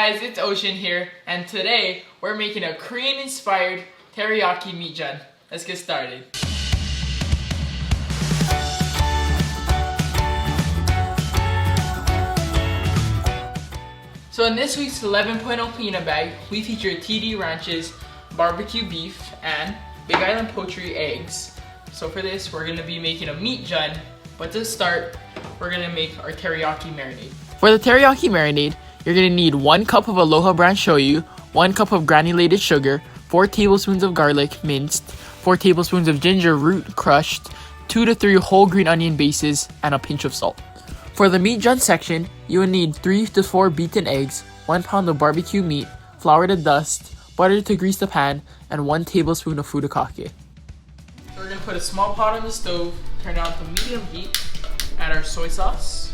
guys, it's Ocean here, and today we're making a Korean-inspired teriyaki meatjan. Let's get started. So in this week's 11.0 Pā'ina bag, we feature TD Ranch's barbecue beef and Big Island poultry eggs. So for this, we're going to be making a meatjan, but to start, we're going to make our teriyaki marinade. For the teriyaki marinade, you're going to need 1 cup of Aloha brand shoyu, 1 cup of granulated sugar, 4 tablespoons of garlic minced, 4 tablespoons of ginger root crushed, 2 to 3 whole green onion bases, and a pinch of salt. For the meatjan section, you will need 3 to 4 beaten eggs, 1 pound of barbecue meat, flour to dust, butter to grease the pan, and 1 tablespoon of furikake. So we're going to put a small pot on the stove, turn it on to medium heat, add our soy sauce,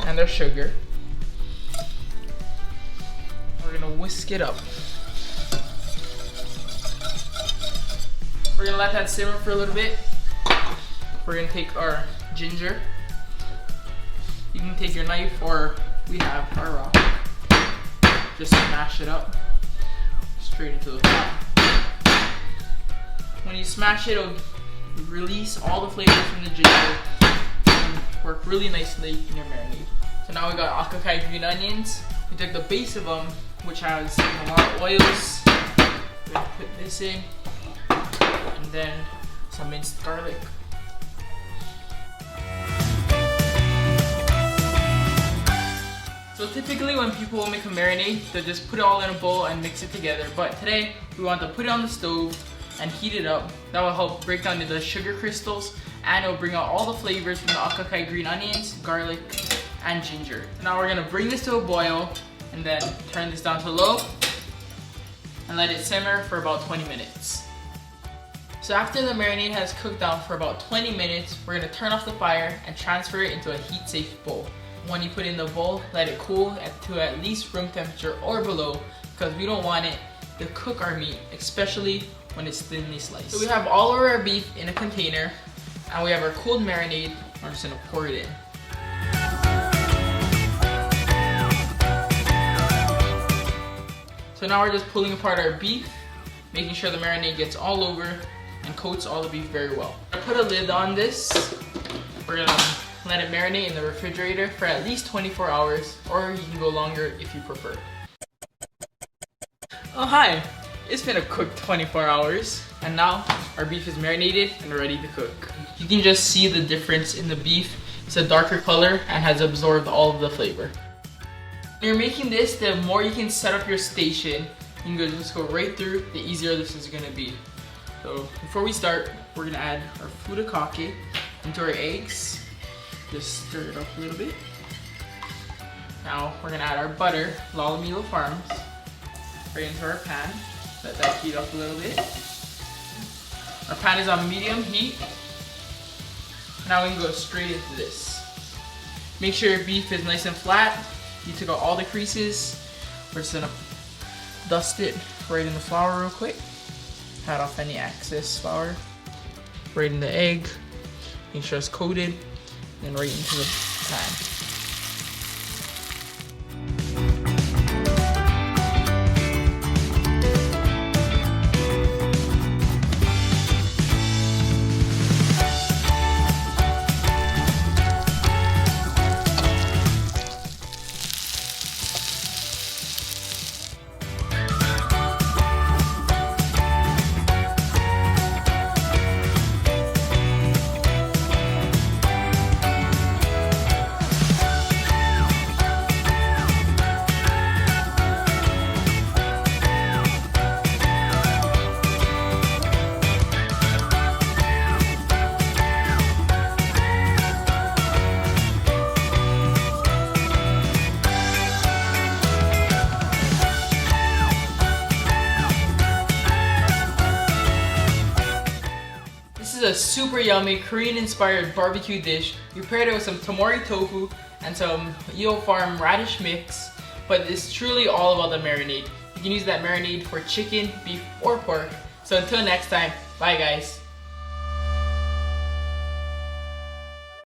and our sugar. We're gonna whisk it up. We're gonna let that simmer for a little bit. We're gonna take our ginger. You can take your knife, or we have our rock. Just smash it up straight into the pot. When you smash it, it'll release all the flavors from the ginger and work really nicely in your marinade. So now we got akakai green onions. We took the base of them, which has a lot of oils. We're gonna put this in, and then some minced garlic. So typically when people make a marinade, they'll just put it all in a bowl and mix it together. But today, we want to put it on the stove and heat it up. That will help break down the sugar crystals, and it will bring out all the flavors from the akakai green onions, garlic, and ginger. So now we're gonna bring this to a boil and then turn this down to low and let it simmer for about 20 minutes. So after the marinade has cooked down for about 20 minutes, we're gonna turn off the fire and transfer it into a heat-safe bowl. When you put it in the bowl, let it cool to at least room temperature or below, because we don't want it to cook our meat, especially when it's thinly sliced. So we have all of our beef in a container, and we have our cooled marinade. We're just gonna pour it in. So now we're just pulling apart our beef, making sure the marinade gets all over and coats all the beef very well. I put a lid on this. We're gonna let it marinate in the refrigerator for at least 24 hours, or you can go longer if you prefer. Oh hi! It's been a quick 24 hours, and now our beef is marinated and ready to cook. You can just see the difference in the beef. It's a darker color and has absorbed all of the flavor. When you're making this, the more you can set up your station, you can just go right through, the easier this is gonna be. So before we start, we're gonna add our furikake into our eggs. Just stir it up a little bit. Now we're gonna add our butter, Lalamilo Farms, right into our pan. Let that heat up a little bit. Our pan is on medium heat. Now we can go straight into this. Make sure your beef is nice and flat. You took out all the creases. We're just gonna dust it right in the flour real quick. Pat off any excess flour. Right in the egg. Make sure it's coated. And right into the pan. This is a super yummy Korean-inspired barbecue dish. We paired it with some tamari tofu and some Eo Farm radish mix, but it's truly all about the marinade. You can use that marinade for chicken, beef, or pork. So until next time, bye guys.